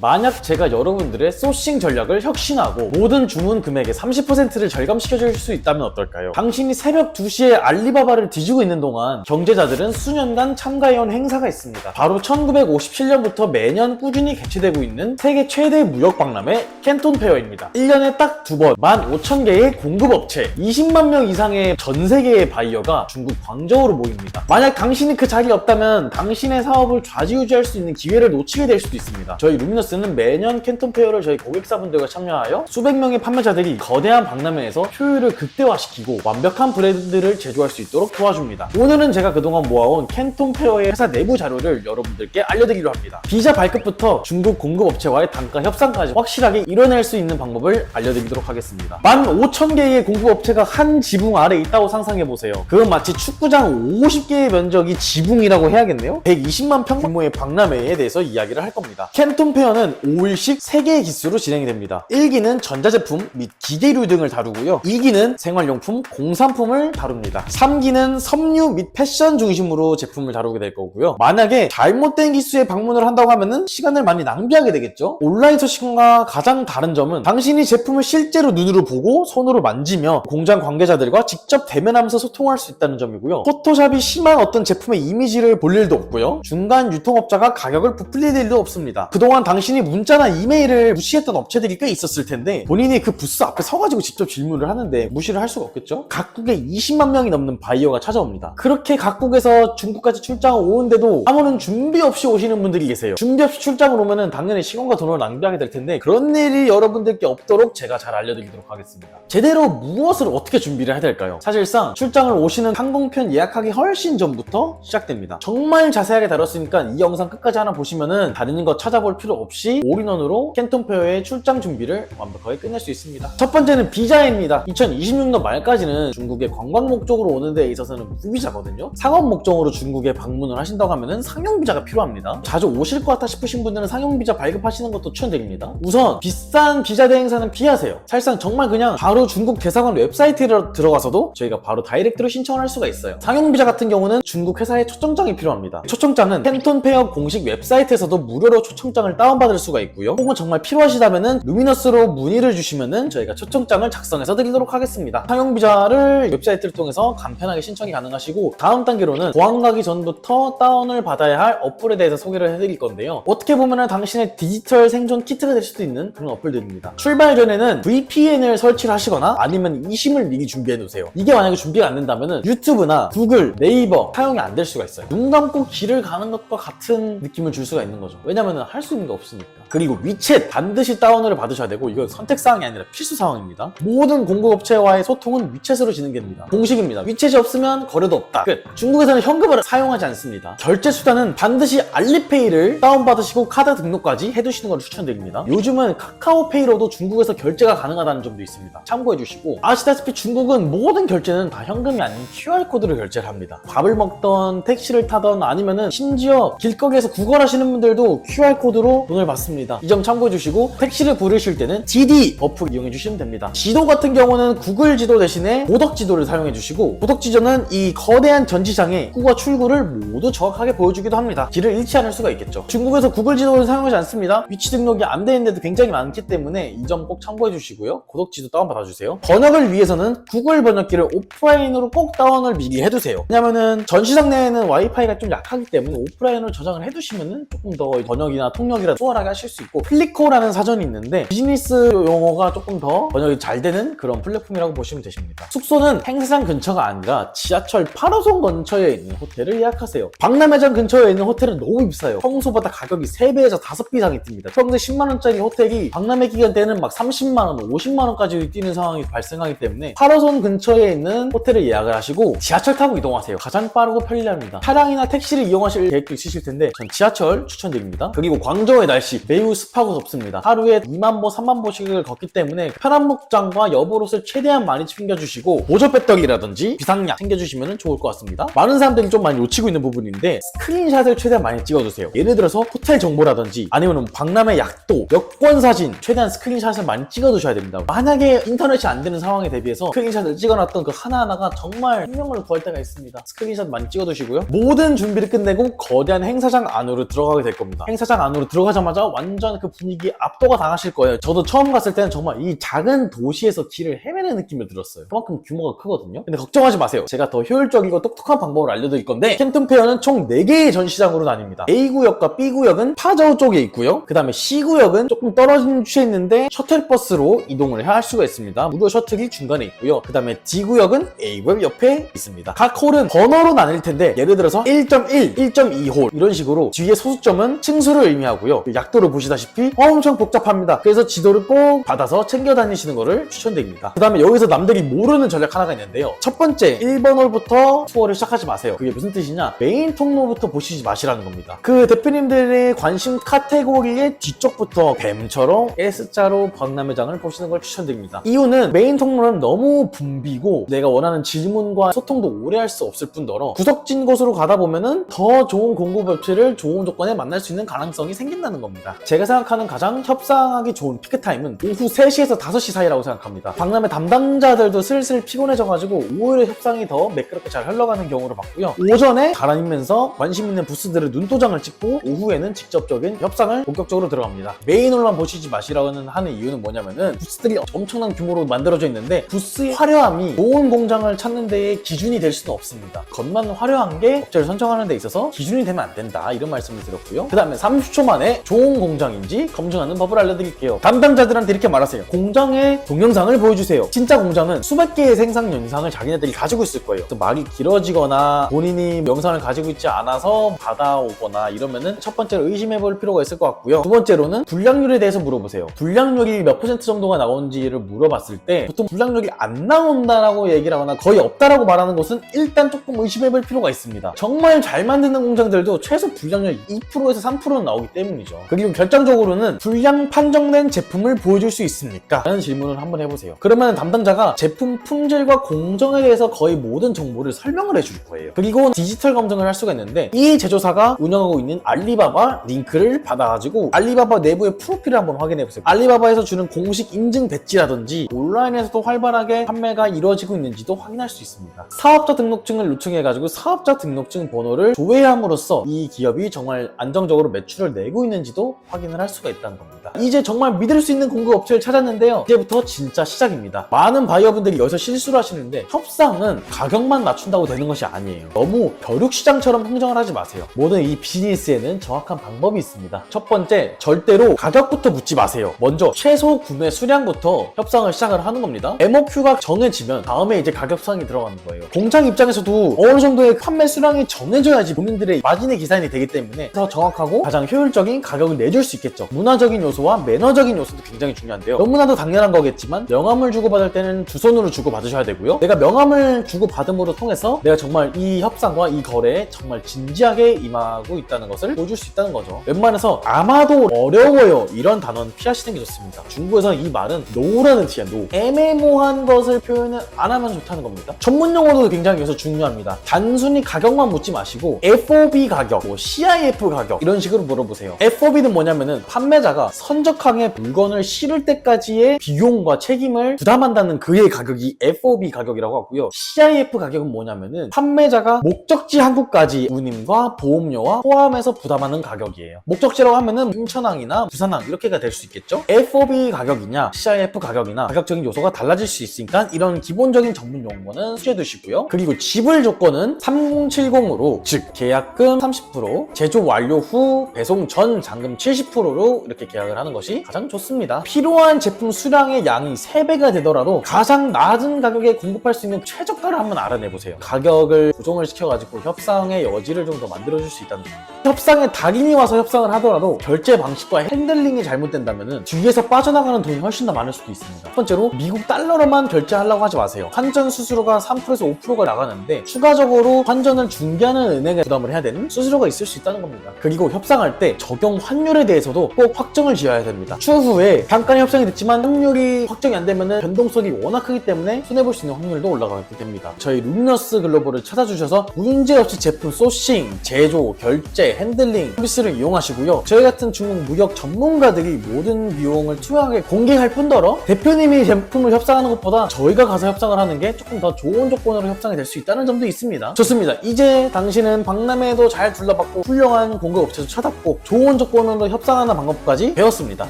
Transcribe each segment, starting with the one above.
만약 제가 여러분들의 소싱 전략을 혁신하고 모든 주문 금액의 30%를 절감시켜줄 수 있다면 어떨까요? 당신이 새벽 2시에 알리바바를 뒤지고 있는 동안 경제자들은 수년간 참가해온 행사가 있습니다. 바로 1957년부터 매년 꾸준히 개최되고 있는 세계 최대 무역 박람회 캔톤 페어입니다. 1년에 딱 2번 15,000개의 공급업체 20만 명 이상의 전 세계의 바이어가 중국 광저우로 모입니다. 만약 당신이 그 자리에 없다면 당신의 사업을 좌지우지할 수 있는 기회를 놓치게 될 수도 있습니다. 저희 루미너스는 매년 캔톤 페어를 저희 고객사분들과 참여하여 수백 명의 판매자들이 거대한 박람회에서 효율을 극대화시키고 완벽한 브랜드를 제조할 수 있도록 도와줍니다. 오늘은 제가 그동안 모아온 캔톤 페어의 회사 내부 자료를 여러분들께 알려드리려 합니다. 비자 발급부터 중국 공급업체와의 단가 협상까지 확실하게 이뤄낼 수 있는 방법을 알려드리도록 하겠습니다. 15,000개의 공급업체가 한 지붕 아래 있다고 상상해보세요. 그건 마치 축구장 50개의 면적이 지붕이라고 해야겠네요? 120만 평 규모의 박람회에 대해서 이야기를 할 겁니다. 캔톤 페어는 5일씩 3개의 기수로 진행이 됩니다. 1기는 전자제품 및 기계류 등을 다루고요. 2기는 생활용품, 공산품을 다룹니다. 3기는 섬유 및 패션 중심으로 제품을 다루게 될 거고요. 만약에 잘못된 기수에 방문을 한다고 하면은 시간을 많이 낭비하게 되겠죠. 온라인 소식과 가장 다른 점은 당신이 제품을 실제로 눈으로 보고 손으로 만지며 공장 관계자들과 직접 대면하면서 소통할 수 있다는 점이고요. 포토샵이 심한 어떤 제품의 이미지를 볼 일도 없고요. 중간 유통업자가 가격을 부풀릴 일도 없습니다. 그동안 당신이 문자나 이메일을 무시했던 업체들이 꽤 있었을 텐데 본인이 그 부스 앞에 서가지고 직접 질문을 하는데 무시를 할 수가 없겠죠? 각국에 20만 명이 넘는 바이어가 찾아옵니다. 그렇게 각국에서 중국까지 출장을 오는데도 아무런 준비 없이 오시는 분들이 계세요. 준비 없이 출장을 오면은 당연히 시간과 돈을 낭비하게 될 텐데 그런 일이 여러분들께 없도록 제가 잘 알려드리도록 하겠습니다. 제대로 무엇을 어떻게 준비를 해야 될까요? 사실상 출장을 오시는 항공편 예약하기 훨씬 전부터 시작됩니다. 정말 자세하게 다뤘으니까 이 영상 끝까지 하나 보시면은 다른 거 찾아볼 필요 없이 올인원으로 캔톤 페어의 출장 준비를 완벽하게 끝낼 수 있습니다. 첫 번째는 비자입니다. 2026년 말까지는 중국에 관광 목적으로 오는 데 있어서는 무비자거든요. 상업 목적으로 중국에 방문을 하신다고 하면은 상용 비자가 필요합니다. 자주 오실 것 같다 싶으신 분들은 상용 비자 발급하시는 것도 추천드립니다. 우선 비싼 비자 대행사는 피하세요. 사실상 정말 그냥 바로 중국 대사관 웹사이트에 들어가서도 저희가 바로 다이렉트로 신청을 할 수가 있어요. 상용 비자 같은 경우는 중국 회사의 초청장이 필요합니다. 초청장은 캔톤 페어 공식 웹사이트에서도 무료로 초청장을 다운받을 수가 있고요. 혹은 정말 필요하시다면은 루미너스로 문의를 주시면은 저희가 초청장을 작성해서 드리도록 하겠습니다. 상용 비자를 웹사이트를 통해서 간편하게 신청이 가능하시고 다음 단계로는 공항 가기 전부터 다운을 받아야 할 어플에 대해서 소개를 해드릴 건데요. 어떻게 보면은 당신의 디지털 생존 키트가 될 수도 있는 그런 어플들입니다. 출발 전에는 VPN을 설치를 하시거나 아니면 eSIM을 미리 준비해 놓으세요. 이게 만약에 준비가 안 된다면은 유튜브나 구글, 네이버 사용이 안 될 수가 있어요. 눈 감고 길을 가는 것과 같은 느낌을 줄 수가 있는 거죠. 왜냐면은 할 수 있는 게 없으니까. 그리고 위챗 반드시 다운을 받으셔야 되고 이건 선택사항이 아니라 필수사항입니다. 모든 공급업체와의 소통은 위챗으로 진행됩니다. 공식입니다. 위챗이 없으면 거래도 없다. 끝. 중국에서는 현금을 사용하지 않습니다. 결제 수단은 반드시 알리페이를 다운받으시고 카드 등록까지 해두시는 걸 추천드립니다. 요즘은 카카오페이로도 중국에서 결제가 가능하다는 점도 있습니다. 참고해주시고 아시다시피 중국은 모든 결제는 다 현금이 아닌 QR코드로 결제를 합니다. 밥을 먹던 택시를 타던 아니면은 심지어 길거리에서 구걸하시는 분들도 QR코드로 돈을 받습니다. 이 점 참고해주시고 택시를 부르실 때는 DD 어플 이용해주시면 됩니다. 지도 같은 경우는 구글 지도 대신에 고덕 지도를 사용해주시고 고덕 지도는 이 거대한 전지장에 입구와 출구를 모두 정확하게 보여주기도 합니다. 길을 잃지 않을 수가 있겠죠. 중국에서 구글 지도를 사용하지 않습니다. 위치 등록이 안 되는 데도 굉장히 많기 때문에 이 점 꼭 참고해주시고요. 고덕 지도 다운받아주세요. 번역을 위해서는 구글 번역기를 오프라인으로 꼭 다운을 미리 해두세요. 왜냐면은 전시장 내에는 와이파이가 좀 약하기 때문에 오프라인으로 저장을 해두시면은 조금 더 번역이나 통역이라 수월하게 하실 수 있고 플리코라는 사전이 있는데 비즈니스 용어가 조금 더 번역이 잘 되는 그런 플랫폼이라고 보시면 되십니다. 숙소는 행사장 근처가 아니라 지하철 8호선 근처에 있는 호텔을 예약하세요. 박람회장 근처에 있는 호텔은 너무 비싸요. 평소보다 가격이 3배에서 5배 이상이 뜁니다. 평소에 10만원짜리 호텔이 박람회 기간 때는 막 30만원, 50만원까지 뛰는 상황이 발생하기 때문에 8호선 근처에 있는 호텔을 예약을 하시고 지하철 타고 이동하세요. 가장 빠르고 편리합니다. 차량이나 택시를 이용하실 계획도 있으실 텐데 전 지하철 추천드립니다. 그리고 광저우의 날씨 매우 습하고 덥습니다. 하루에 2만 보, 3만 보씩을 걷기 때문에 편한 목장과 여벌옷을 최대한 많이 챙겨주시고 보조 배터리라든지 비상약 챙겨주시면 좋을 것 같습니다. 많은 사람들이 좀 많이 놓치고 있는 부분인데 스크린샷을 최대한 많이 찍어주세요. 예를 들어서 호텔 정보라든지 아니면 박람회 약도, 여권 사진 최대한 스크린샷을 많이 찍어두셔야 됩니다. 만약에 인터넷이 안 되는 상황에 대비해서 스크린샷을 찍어놨던 그 하나하나가 정말 생명을 구할 때가 있습니다. 스크린샷 많이 찍어두시고요. 모든 준비를 끝내고 거대한 행사장 안으로 들어가게 될 겁니다. 행사장 안으로 들어가자마자 오시자마자 완전 그 분위기에 압도가 당하실 거예요. 저도 처음 갔을 때는 정말 이 작은 도시에서 길을 헤매는 느낌을 들었어요. 그만큼 규모가 크거든요. 근데 걱정하지 마세요. 제가 더 효율적이고 똑똑한 방법을 알려드릴 건데, 캔튼 페어는 총 4개의 전시장으로 나뉩니다. A구역과 B구역은 파저우 쪽에 있고요. 그 다음에 C구역은 조금 떨어진 위치에 있는데 셔틀버스로 이동을 할 수가 있습니다. 무료 셔틀이 중간에 있고요. 그 다음에 D구역은 A구역 옆에 있습니다. 각 홀은 번호로 나뉠 텐데, 예를 들어서 1.1, 1.2홀 이런 식으로 뒤에 소수점은 층수를 의미하고요. 약도를 보시다시피 엄청 복잡합니다. 그래서 지도를 꼭 받아서 챙겨 다니시는 거를 추천드립니다. 그 다음에 여기서 남들이 모르는 전략 하나가 있는데요. 첫 번째, 1번 홀부터 투어를 시작하지 마세요. 그게 무슨 뜻이냐? 메인 통로부터 보시지 마시라는 겁니다. 그 대표님들의 관심 카테고리의 뒤쪽부터 뱀처럼 S자로 박람회장을 보시는 걸 추천드립니다. 이유는 메인 통로는 너무 붐비고 내가 원하는 질문과 소통도 오래 할 수 없을 뿐더러 구석진 곳으로 가다 보면은 더 좋은 공급 업체를 좋은 조건에 만날 수 있는 가능성이 생긴다는 겁니다. 제가 생각하는 가장 협상하기 좋은 피크 타임은 오후 3시에서 5시 사이라고 생각합니다. 박람회 담당자들도 슬슬 피곤해져가지고 오히려 협상이 더 매끄럽게 잘 흘러가는 경우를 봤고요. 오전에 가라앉으면서 관심 있는 부스들을 눈도장을 찍고 오후에는 직접적인 협상을 본격적으로 들어갑니다. 메인홀만 보시지 마시라고 하는 이유는 뭐냐면은 부스들이 엄청난 규모로 만들어져 있는데 부스의 화려함이 좋은 공장을 찾는 데에 기준이 될 수는 없습니다. 겉만 화려한 게 업체를 선정하는 데 있어서 기준이 되면 안 된다, 이런 말씀을 드렸고요. 그 다음에 30초 만에 좋은 공장인지 검증하는 법을 알려드릴게요. 담당자들한테 이렇게 말하세요. 공장의 동영상을 보여주세요. 진짜 공장은 수백 개의 생산 영상을 자기네들이 가지고 있을 거예요. 또 말이 길어지거나 본인이 영상을 가지고 있지 않아서 받아오거나 이러면은 첫 번째로 의심해볼 필요가 있을 것 같고요. 두 번째로는 불량률에 대해서 물어보세요. 불량률이 몇 퍼센트 정도가 나오는지를 물어봤을 때 보통 불량률이 안 나온다라고 얘기를 하거나 거의 없다라고 말하는 것은 일단 조금 의심해볼 필요가 있습니다. 정말 잘 만드는 공장들도 최소 불량률 2%에서 3%는 나오기 때문이죠. 그리고 결정적으로는 불량 판정된 제품을 보여줄 수 있습니까? 라는 질문을 한번 해보세요. 그러면 담당자가 제품 품질과 공정에 대해서 거의 모든 정보를 설명을 해줄 거예요. 그리고 디지털 검증을 할 수가 있는데, 이 제조사가 운영하고 있는 알리바바 링크를 받아가지고 알리바바 내부의 프로필을 한번 확인해보세요. 알리바바에서 주는 공식 인증 배지라든지 온라인에서도 활발하게 판매가 이루어지고 있는지도 확인할 수 있습니다. 사업자 등록증을 요청해가지고 사업자 등록증 번호를 조회함으로써 이 기업이 정말 안정적으로 매출을 내고 있는지도 확인을 할 수가 있다는 겁니다. 이제 정말 믿을 수 있는 공급 업체를 찾았는데요. 이제부터 진짜 시작입니다. 많은 바이어분들이 여기서 실수를 하시는데, 협상은 가격만 낮춘다고 되는 것이 아니에요. 너무 벼룩시장처럼 흥정을 하지 마세요. 모든 이 비즈니스에는 정확한 방법이 있습니다. 첫 번째, 절대로 가격부터 묻지 마세요. 먼저 최소 구매 수량부터 협상을 시작을 하는 겁니다. MOQ가 정해지면 다음에 이제 가격 수량이 들어가는 거예요. 공장 입장에서도 어느 정도의 판매 수량이 정해져야지 본인들의 마진의 계산이 되기 때문에 더 정확하고 가장 효율적인 가격을 내줄 수 있겠죠. 문화적인 요소와 매너적인 요소도 굉장히 중요한데요. 너무나도 당연한 거겠지만 명함을 주고받을 때는 두 손으로 주고받으셔야 되고요. 내가 명함을 주고받음으로 통해서 내가 정말 이 협상과 이 거래에 정말 진지하게 임하고 있다는 것을 보여줄 수 있다는 거죠. 웬만해서 아마도 어려워요 이런 단어는 피하시는 게 좋습니다. 중국에서는 이 말은 노라는 뜻이야. 노. 애매모호한 것을 표현을 안 하면 좋다는 겁니다. 전문 용어도 굉장히 여기서 중요합니다. 단순히 가격만 묻지 마시고 FOB 가격, CIF 가격 이런 식으로 물어보세요. FOB는 뭐냐면은 판매자가 선적하게 물건을 실을 때까지의 비용과 책임을 부담한다는 그의 가격이 FOB 가격이라고 하고요. CIF 가격은 뭐냐면은 판매자가 목적지 한국까지 운임과 보험료와 포함해서 부담하는 가격이에요. 목적지라고 하면은 인천항이나 부산항 이렇게가 될 수 있겠죠. FOB 가격이냐 CIF 가격이나 가격적인 요소가 달라질 수 있으니까 이런 기본적인 전문 용어는 수시해 두시고요. 그리고 지불 조건은 3070으로, 즉 계약금 30%, 제조 완료 후 배송 전 잔금 70%로 이렇게 계약을 하는 것이 가장 좋습니다. 필요한 제품 수량의 양이 3배가 되더라도 가장 낮은 가격에 공급할 수 있는 최저가를 한번 알아내보세요. 가격을 조정을 시켜가지고 협상의 여지를 좀 더 만들어줄 수 있다는 겁니다. 협상에 달인이 와서 협상을 하더라도 결제 방식과 핸들링이 잘못된다면 뒤에서 빠져나가는 돈이 훨씬 더 많을 수도 있습니다. 첫 번째로 미국 달러로만 결제하려고 하지 마세요. 환전 수수료가 3%에서 5%가 나가는데 추가적으로 환전을 중개하는 은행에 부담을 해야 되는 수수료가 있을 수 있다는 겁니다. 그리고 협상할 때 적용 환율에 대해서도 꼭 확정을 지어야 됩니다. 추후에 잠깐 협상이 됐지만 환율이 확정이 안 되면 변동성이 워낙 크기 때문에 손해볼 수 있는 확률도 올라가게 됩니다. 저희 룸너스 글로벌을 찾아주셔서 문제없이 제품 소싱, 제조, 결제, 핸들링 서비스를 이용하시고요. 저희 같은 중국 무역 전문가들이 모든 비용을 투명하게 공개할 뿐더러 대표님이 제품을 협상하는 것보다 저희가 가서 협상을 하는 게 조금 더 좋은 조건으로 협상이 될 수 있다는 점도 있습니다. 좋습니다. 이제 당신은 박람회도 잘 둘러봤고 훌륭한 공급 업체도 찾았고 좋은 조건 정치권으로 협상하는 방법까지 배웠습니다.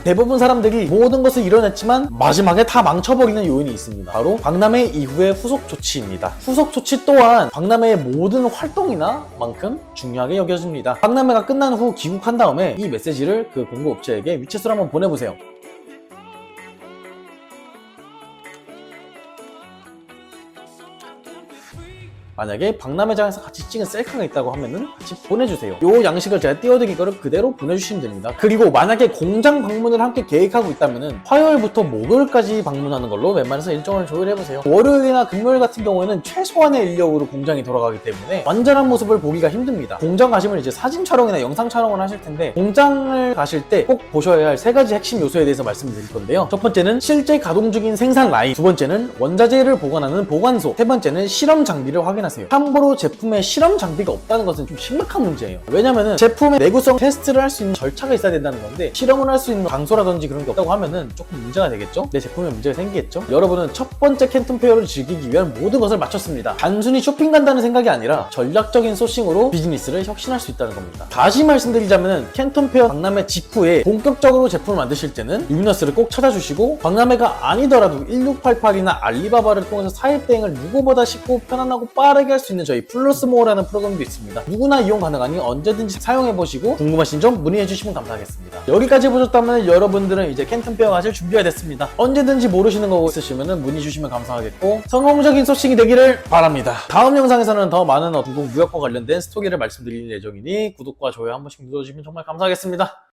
대부분 사람들이 모든 것을 이뤄냈지만 마지막에 다 망쳐버리는 요인이 있습니다. 바로 박람회 이후의 후속 조치입니다. 후속 조치 또한 박람회의 모든 활동이나 만큼 중요하게 여겨집니다. 박람회가 끝난 후 귀국한 다음에 이 메시지를 그 공급업체에게 위챗으로 한번 보내보세요. 만약에 박람회장에서 같이 찍은 셀카가 있다고 하면은 같이 보내주세요. 요 양식을 제가 띄워드린 거를 그대로 보내주시면 됩니다. 그리고 만약에 공장 방문을 함께 계획하고 있다면은 화요일부터 목요일까지 방문하는 걸로 웬만해서 일정을 조율해보세요. 월요일이나 금요일 같은 경우에는 최소한의 인력으로 공장이 돌아가기 때문에 완전한 모습을 보기가 힘듭니다. 공장 가시면 이제 사진 촬영이나 영상 촬영을 하실 텐데, 공장을 가실 때 꼭 보셔야 할 3가지 핵심 요소에 대해서 말씀드릴 건데요. 첫 번째는 실제 가동 중인 생산 라인, 두 번째는 원자재를 보관하는 보관소, 세 번째는 실험 장비를 확인하세요. 참고로 제품에 실험 장비가 없다는 것은 좀 심각한 문제예요. 왜냐면은 제품의 내구성 테스트를 할 수 있는 절차가 있어야 된다는 건데, 실험을 할 수 있는 장소라든지 그런 게 없다고 하면은 조금 문제가 되겠죠? 내 제품에 문제가 생기겠죠? 여러분은 첫 번째 캔톤 페어를 즐기기 위한 모든 것을 마쳤습니다. 단순히 쇼핑 간다는 생각이 아니라 전략적인 소싱으로 비즈니스를 혁신할 수 있다는 겁니다. 다시 말씀드리자면은 캔톤 페어 박람회 직후에 본격적으로 제품을 만드실 때는 루미너스를 꼭 찾아주시고, 박람회가 아니더라도 1688이나 알리바바를 통해서 사입 대행을 누구보다 쉽고 편안하고 빠르게 할 수 있는 저희 플러스모어라는 프로그램도 있습니다. 누구나 이용 가능하니 언제든지 사용해보시고 궁금하신 점 문의해주시면 감사하겠습니다. 여기까지 보셨다면 여러분들은 이제 캔톤 페어 가실 준비가 됐습니다. 언제든지 모르시는 거 있으시면 문의 주시면 감사하겠고, 성공적인 소싱이 되기를 바랍니다. 다음 영상에서는 더 많은 중국 무역과 관련된 스토리를 말씀드릴 예정이니 구독과 좋아요 한 번씩 눌러주시면 정말 감사하겠습니다.